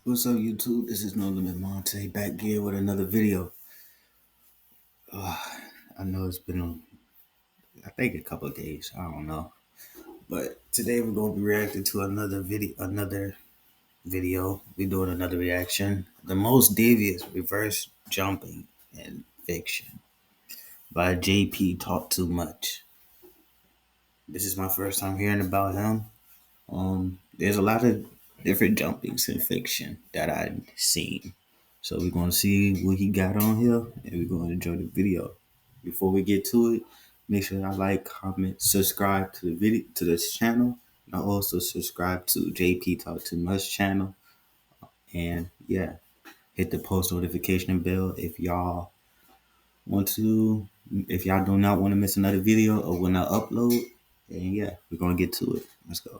What's up, YouTube? This is NoLimtMonte back here with another video. I know it's been, I think, a couple of days. I don't know, but today we're gonna be reacting to another video. We're doing another reaction. The most devious reverse jumping in fiction by JP. Talk too much. This is my first time hearing about him. There's a lot of different jumpings in fiction that I've seen. So we're gonna see what he got on here and we're gonna enjoy the video. Before we get to it, make sure y'all like, comment, subscribe to the video to this channel. And also subscribe to JP Talk Too Much channel. And yeah, hit the post notification bell if y'all do not want to miss another video or when I upload. And yeah, we're gonna get to it. Let's go.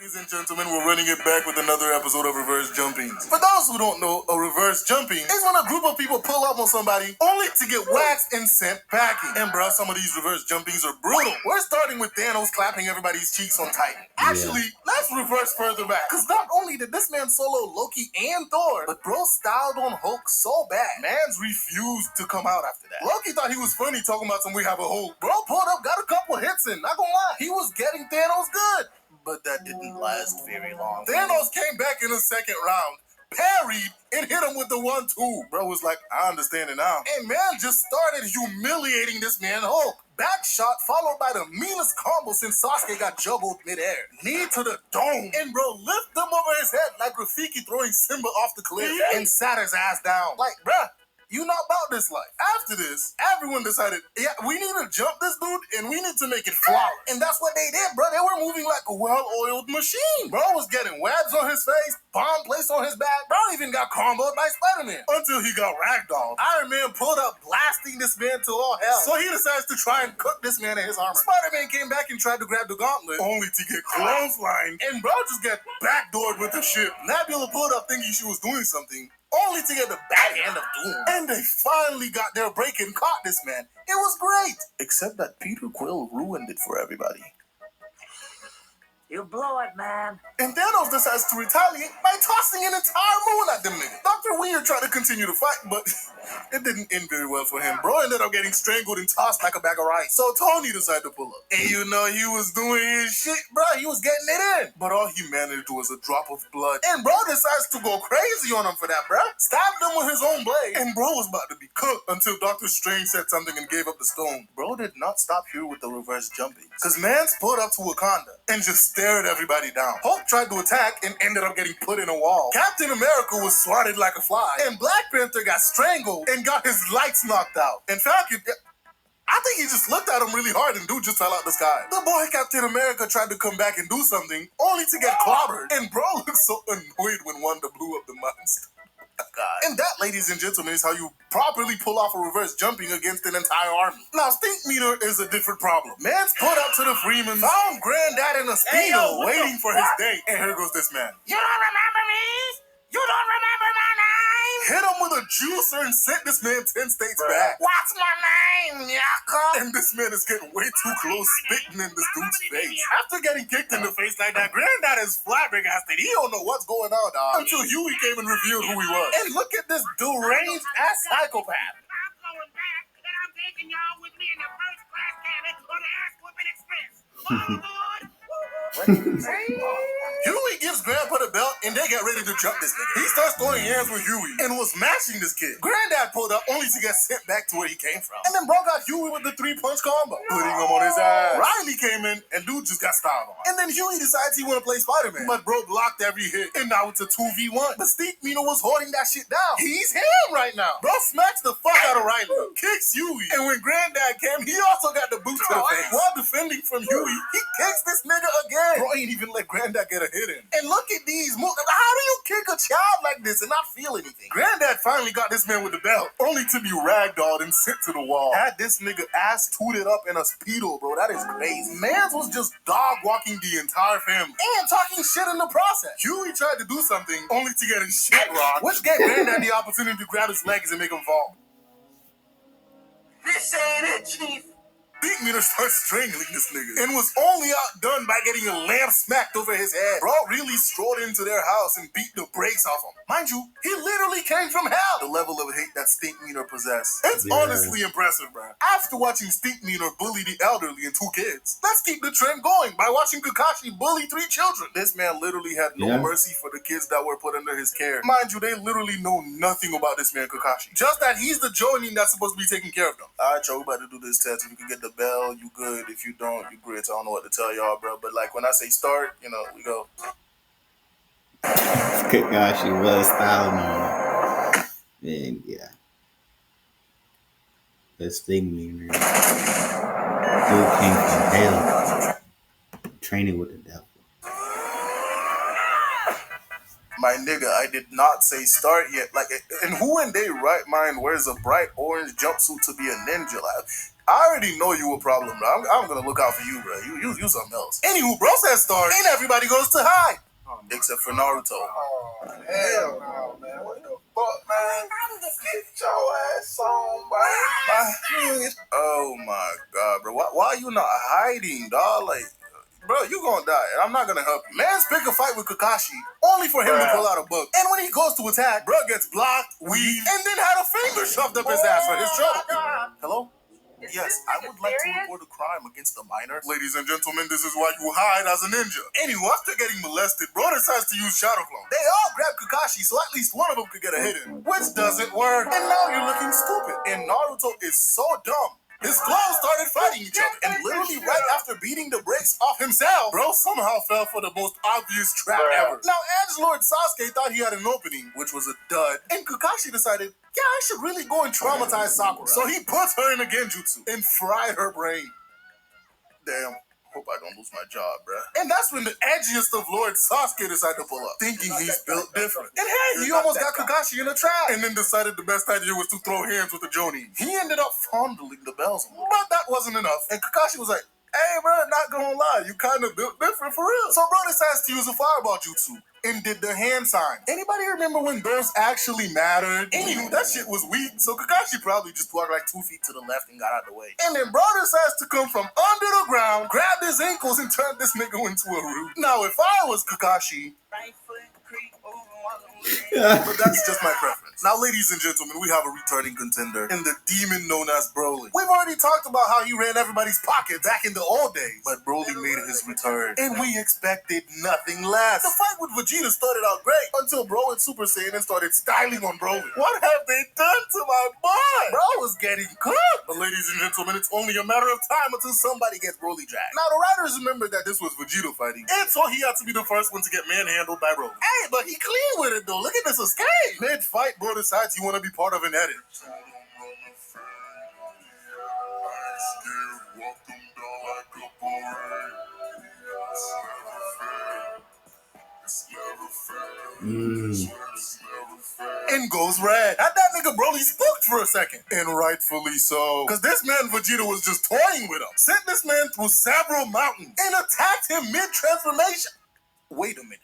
Ladies and gentlemen, we're running it back with another episode of Reverse Jumping. For those who don't know, a reverse jumping is when a group of people pull up on somebody only to get waxed and sent packing. And bro, some of these reverse jumpings are brutal. We're starting with Thanos clapping everybody's cheeks on Titan. Actually, let's reverse further back. Because not only did this man solo Loki and Thor, but bro styled on Hulk so bad, mans refused to come out after that. Loki thought he was funny talking about some we have a Hulk. Bro pulled up, got a couple hits in, not gonna lie. He was getting Thanos good. But that didn't last very long. Thanos came back in the second round, parried, and hit him with the 1-2. Bro was like, I understand it now. And man just started humiliating this man Hulk. Back shot followed by the meanest combo since Sasuke got juggled midair. Knee to the dome. And bro lift him over his head like Rafiki throwing Simba off the cliff and sat his ass down. Like, bruh, you not about this life. After this, everyone decided, yeah, we need to jump this dude and we need to make it flawless. And that's what they did, bro. They were moving like a well-oiled machine. Bro was getting webs on his face, bomb placed on his back. Bro even got comboed by Spider-Man until he got ragdolled. Iron Man pulled up, blasting this man to all hell. So he decides to try and cook this man in his armor. Spider-Man came back and tried to grab the gauntlet, only to get clotheslined. And bro just got backdoored with the ship. Nebula pulled up thinking she was doing something, only to get the backhand of doom. And they finally got their break and caught this man. It was great. Except that Peter Quill ruined it for everybody. You blew it, man. And Thanos decides to retaliate by tossing an entire moon at them niggas. Dr. Weir tried to continue to fight, but it didn't end very well for him. Bro ended up getting strangled and tossed like a bag of rice. So Tony decided to pull up. And you know he was doing his shit, bro. He was getting it in. But all he managed was a drop of blood. And bro decides to go crazy on him for that, bro. Stabbed him with his own blade. And bro was about to be cooked until Doctor Strange said something and gave up the stone. Bro did not stop here with the reverse jumping. Because man's pulled up to Wakanda and just stared everybody down. Hulk tried to attack and ended up getting put in a wall. Captain America was swatted like a fly. And Black Panther got strangled and got his lights knocked out. In fact, I think he just looked at him really hard and dude just fell out the sky. The boy Captain America tried to come back and do something, only to get clobbered. And bro looked so annoyed when Wanda blew up the monster. God. And that, ladies and gentlemen, is how you properly pull off a reverse jumping against an entire army. Now, Stink Meter is a different problem. Man's put up to the Freeman, found Granddad in a speedo, waiting for his date. And here goes this man. You don't remember me? You don't remember my name? Hit him with a juicer and sent this man 10 states back. What's my name, Yaka? And this man is getting way too close, spitting in this dude's face. After getting kicked in the face like that, Granddad is flabbergasted. He don't know what's going on, dog. Until Huey came and revealed who he was. And look at this deranged-ass psychopath. I'm going back, and I'm taking y'all with me in the first class cabin on the Ass Whooping Express. All aboard! Huey gives Grandpa the belt and they get ready to jump this nigga. He starts throwing hands with Huey and was mashing this kid. Granddad pulled up only to get sent back to where he came from. And then bro got Huey with the 3-punch combo, putting him on his ass. Riley came in and dude just got styled on. And then Huey decides he want to play Spider-Man, but bro blocked every hit. And now it's a 2v1. Mystique Mina was holding that shit down. He's him right now. Bro smacks the fuck out of Riley, kicks Huey, and when Granddad came, he also got the boot to the face. While defending from Huey, he kicks this nigga again. Bro ain't even let Granddad get a hit in. And look at these moves. How do you kick a child like this and not feel anything? Granddad finally got this man with the belt, only to be ragdolled and sent to the wall. Had this nigga ass tooted up in a speedo, bro. That is crazy. Mans was just dog walking the entire family and talking shit in the process. Huey tried to do something, only to get his shit rocked, which gave Granddad the opportunity to grab his legs and make him fall. This ain't it, Chief. Steam Meter starts strangling this nigga and was only outdone by getting a lamp smacked over his head. Bro really strolled into their house and beat the brakes off him. Mind you, he literally came from hell. The level of hate that Steam Meter possessed. It's honestly impressive, bro. After watching Steam Meter bully the elderly and 2 kids, let's keep the trend going by watching Kakashi bully 3 children. This man literally had no mercy for the kids that were put under his care. Mind you, they literally know nothing about this man Kakashi. Just that he's the Jonin that's supposed to be taking care of them. Alright, y'all, we about to do this test. If you can get the bell, you good. If you don't, you great. I don't know what to tell y'all, bro. But like when I say start, you know, we go. Kakashi was styling on it. And yeah. That's thing meaner. Dude came from hell. Training with the devil. My nigga, I did not say start yet. Like, and who in their right mind wears a bright orange jumpsuit to be a ninja? Like, I already know you a problem, bro. I'm gonna look out for you, bro. You something else. Anywho, bro says start, and everybody goes to hide. Except for Naruto. Oh, hell no, man. What the fuck, man? Get your ass on, bro. Oh my god, bro. Why are you not hiding, dog? Like, bro, you gonna die, and I'm not gonna help you. Man's pick a fight with Kakashi, only for him to pull out a book. And when he goes to attack, bro gets blocked, weaved, and then had a finger shoved up his ass for his trouble. Hello? Yes, I would like to report a crime against the minor. Ladies and gentlemen, this is why you hide as a ninja. Anyway, after getting molested, bro decides to use Shadow Clone. They all grab Kakashi so at least one of them could get a hit in, which doesn't work. And now you're looking stupid. And Naruto is so dumb. His clones started fighting each other, and literally right after beating the brakes off himself, bro somehow fell for the most obvious trap ever. Now, Edgelord Sasuke thought he had an opening, which was a dud, and Kakashi decided, yeah, I should really go and traumatize Sakura. So he puts her in a genjutsu and fried her brain. Damn. Hope I don't lose my job, bruh. And that's when the edgiest of Lord Sasuke decided to pull up, thinking he's built different. And hey, he almost got Kakashi in a trap, and then decided the best idea was to throw hands with the Jonin. He ended up fondling the bells, but that wasn't enough. And Kakashi was like, hey, bro, not gonna lie, you kind of built different for real. So bro decides to use a fireball jutsu and did the hand sign. Anybody remember when those actually mattered? Anywho, that shit was weak, so Kakashi probably just walked like 2 feet to the left and got out of the way. And then bro decides to come from under the ground, grabbed his ankles, and turned this nigga into a root. Now, if I was Kakashi, but that's just my preference. Now, ladies and gentlemen, we have a returning contender in the demon known as Broly. We've already talked about how he ran everybody's pocket back in the old days, but Broly made his return, and we expected nothing less. The fight with Vegeta started out great until Bro went Super Saiyan and started styling on Broly. What have they done to my boy? Bro was getting cooked. But ladies and gentlemen, it's only a matter of time until somebody gets Broly dragged. Now, the writers remembered that this was Vegeta fighting, and so he had to be the first one to get manhandled by Broly. Hey, but he clean with it though. Look at this escape. Mid-fight, bro decides you want to be part of an edit. And goes red. Had that nigga Broly spooked for a second. And rightfully so. Because this man Vegeta was just toying with him. Sent this man through several mountains and attacked him mid-transformation. Wait a minute.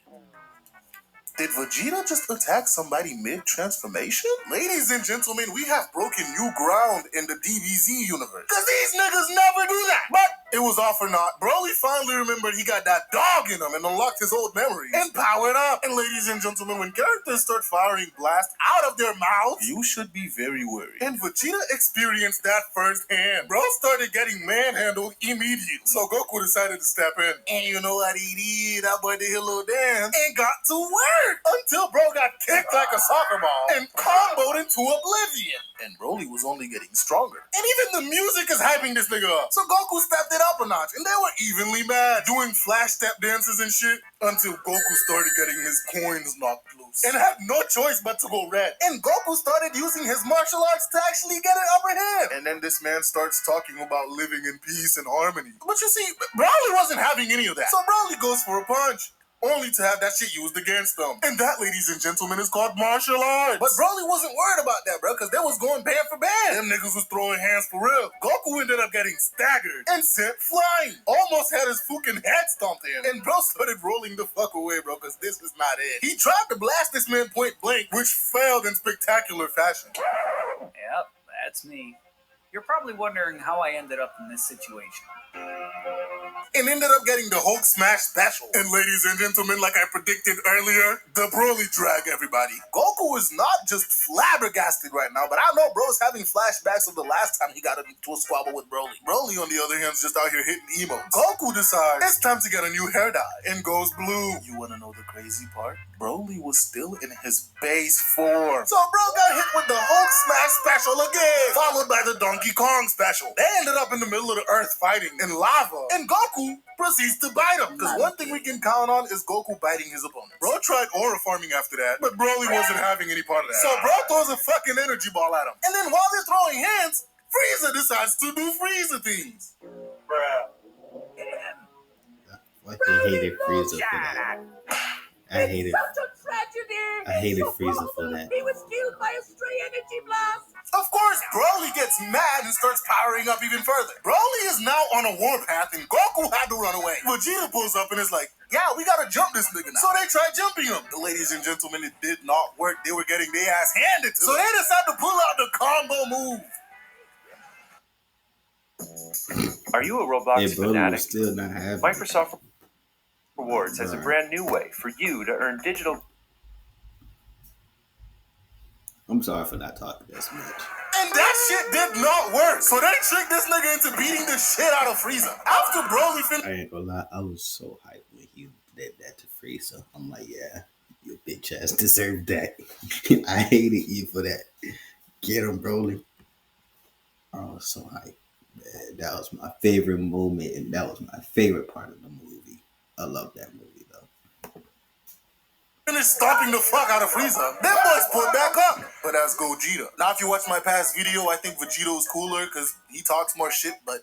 Did Vegeta just attack somebody mid-transformation? Ladies and gentlemen, we have broken new ground in the DBZ universe. Because these niggas never do that. But it was all for naught. Broly finally remembered he got that dog in him and unlocked his old memories. And powered up. And ladies and gentlemen, when characters start firing blasts out of their mouths, you should be very worried. And Vegeta experienced that firsthand. Bro started getting manhandled immediately. So Goku decided to step in. And you know what he did? That boy did his little dance and got to work. Until bro got kicked like a soccer ball and comboed into oblivion. And Broly was only getting stronger. And even the music is hyping this nigga up. So Goku stepped it up a notch, and they were evenly mad, doing flash step dances and shit, until Goku started getting his coins knocked loose. And had no choice but to go red. And Goku started using his martial arts to actually get an upper hand. And then this man starts talking about living in peace and harmony. But you see, Broly wasn't having any of that. So Broly goes for a punch, only to have that shit used against them. And that, ladies and gentlemen, is called martial arts. But Broly wasn't worried about that, bro, because they was going band for band. Them niggas was throwing hands for real. Goku ended up getting staggered and sent flying. Almost had his fucking head stomped in. And bro started rolling the fuck away, bro, because this is not it. He tried to blast this man point blank, which failed in spectacular fashion. Yep, that's me. You're probably wondering how I ended up in this situation. And ended up getting the Hulk Smash special. And ladies and gentlemen, like I predicted earlier, the Broly drag, everybody. Goku is not just flabbergasted right now, but I know bro's having flashbacks of the last time he got into a squabble with Broly. Broly, on the other hand, is just out here hitting emotes. Goku decides it's time to get a new hair dye and goes blue. You wanna know the crazy part? Broly was still in his base form. So bro got hit with the Hulk Smash special again, followed by the Donkey Kong special. They ended up in the middle of the earth fighting in lava, and Goku proceeds to bite him. Because one thing we can count on is Goku biting his opponents. Bro tried aura farming after that, but Broly wasn't having any part of that. So bro throws a fucking energy ball at him. And then while they're throwing hands, Frieza decides to do Frieza things. Bruh. I hated Frieza for that. I hated Frieza for that. He was killed by a stray energy blast. Of course, Broly gets mad and starts powering up even further. Broly is now on a warpath and Goku had to run away. Vegeta pulls up and is like, yeah, we gotta jump this nigga now. So they tried jumping him. The ladies and gentlemen, it did not work. They were getting their ass handed to them. So they decided to pull out the combo move. Are you a Roblox fanatic? Still not having Microsoft Rewards has a brand new way for you to earn digital. I'm sorry for not talking this much. And that shit did not work. So they tricked this nigga into beating the shit out of Frieza. After Broly finished. I ain't gonna lie, I was so hyped when he did that to Frieza. I'm like, yeah, your bitch ass deserved that. I hated you for that. Get him, Broly. I was so hyped. Man, that was my favorite moment, and that was my favorite part of the movie. I love that movie, though. Finished stomping the fuck out of Frieza. Them boys put back up. But that's Gogeta. Now, if you watch my past video, I think Vegeto's cooler because he talks more shit, but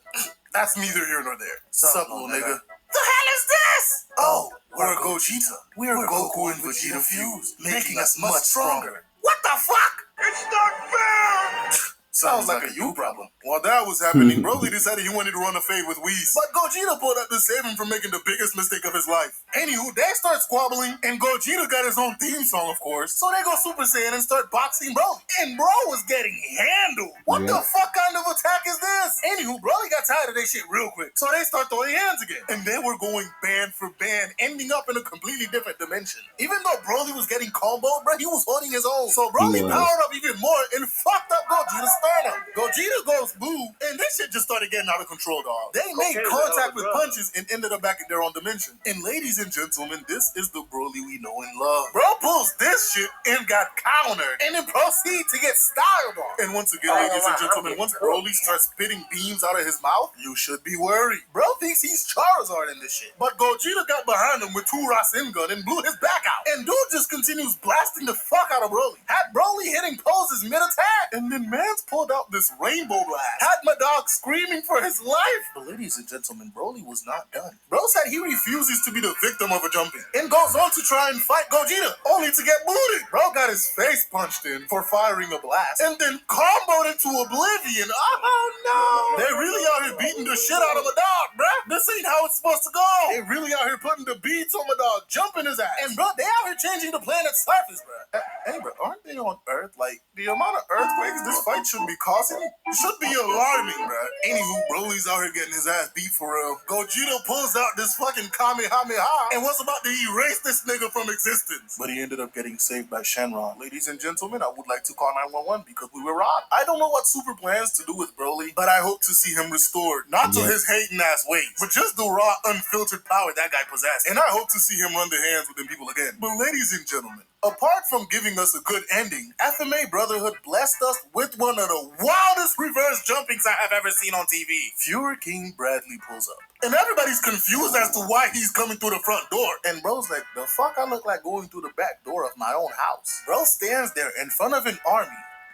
that's neither here nor there. Sup, little nigga? The hell is this? Oh, we're Gogeta. We're Goku and Vegeta fused, making us much stronger. What the fuck? It's not fair! Sounds like a you problem. While that was happening, Broly decided he wanted to run a fade with Whis. But Gogeta pulled up to save him from making the biggest mistake of his life. Anywho, they start squabbling, and Gogeta got his own theme song, of course. So they go Super Saiyan and start boxing Broly. And Bro was getting handled. What the fuck kind of attack is this? Anywho, Broly got tired of that shit real quick. So they start throwing hands again. And they were going band for band, ending up in a completely different dimension. Even though Broly was getting comboed, bro, he was holding his own. So Broly powered up even more and fucked up Gogeta's sternum. Gogeta goes blue, and this shit just started getting out of control, dog. They made contact with punches and ended up back in their own dimension. And ladies and gentlemen, this is the Broly we know and love. Bro pulls this shit and got countered, and then proceed to get styled on. And once again, ladies and gentlemen, once Broly starts spitting beams out of his mouth, you should be worried. Bro thinks he's Charizard in this shit. But Gogeta got behind him with 2 Rasengan and blew his back out. And dude just continues blasting the fuck out of Broly. Had Broly hitting poses mid-attack. And then Mans pulled out this rainbow blast. Had my dog screaming for his life. But ladies and gentlemen, Broly was not done. Bro said he refuses to be the victim of a jumping and goes on to try and fight Gogeta, only to get booted. Bro got his face punched in for firing a blast and then comboed into oblivion. Oh no! They really out here beating the shit out of my dog, bruh. This ain't how it's supposed to go. They really out here putting the beats on my dog, jumping his ass. And bro, they out here changing the planet's surface, bruh. Hey, bro, aren't they on Earth? Like, the amount of earthquakes this fight should be causing should be alarming, bruh. Anywho, Broly's out here getting his ass beat for real. Gogeta pulls out this fucking Kamehameha and was about to erase this nigga from existence. But he ended up getting saved by Shenron. Ladies and gentlemen, I would like to call 911 because we were robbed. I don't know what Super plans to do with Broly, but I hope to see him restored. Not to his hating ass ways, but just the raw, unfiltered power that guy possessed. And I hope to see him run the hands with them people again. But ladies and gentlemen, apart from giving us a good ending, FMA Brotherhood blessed us with one of the wildest reverse jumpings I have ever seen on TV. Fuhrer King Bradley pulls up. And everybody's confused as to why he's coming through the front door. And bro's like, the fuck I look like going through the back door of my own house? Bro stands there in front of an army.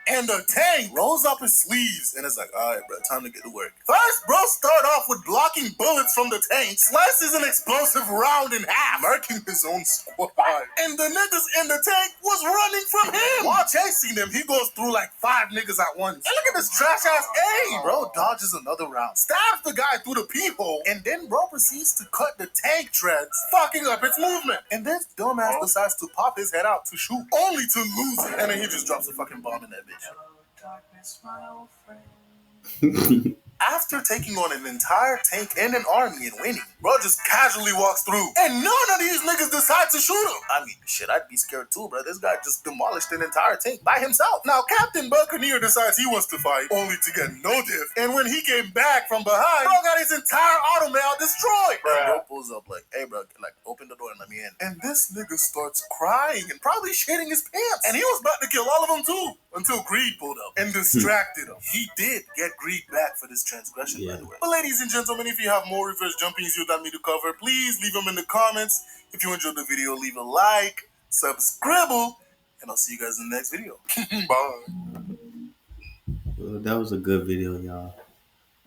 And the tank rolls up his sleeves and is like, all right, bro, time to get to work. First, bro start off with blocking bullets from the tank, slices an explosive round in half, marking his own squad. And the niggas in the tank was running from him. While chasing them, he goes through like 5 niggas at once. And look at this trash ass aim. Bro dodges another round, stabs the guy through the peephole, and then bro proceeds to cut the tank treads, fucking up its movement. And this dumbass decides to pop his head out to shoot, only to lose it. And then he just drops a fucking bomb in that bitch. Hello, darkness, my old friend. After taking on an entire tank and an army and winning, bro just casually walks through. And none of these niggas decide to shoot him. I mean, shit, I'd be scared too, bro. This guy just demolished an entire tank by himself. Now, Captain Buccaneer decides he wants to fight, only to get no diff. And when he came back from behind, bro got his entire automail destroyed. And bro pulls up like, hey, bro, like, open the door and let me in. And this nigga starts crying and probably shitting his pants. And he was about to kill all of them too, until Greed pulled up and distracted him. He did get Greed back for this transgression, by the way. But ladies and gentlemen, if you have more reverse jumpings you'd like me to cover, please leave them in the comments. If you enjoyed the video, leave a like, subscribe, and I'll see you guys in the next video. Bye. Well, that was a good video, y'all.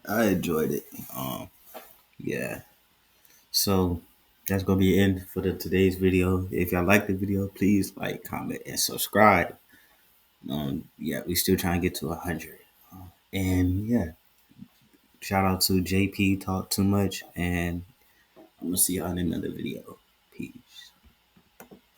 I enjoyed it. Yeah. So that's gonna be the end for today's video. If y'all like the video, please like, comment, and subscribe. Yeah, we still trying to get to 100. And yeah, shout out to JP Talk Too Much, and I'm gonna see y'all in another video.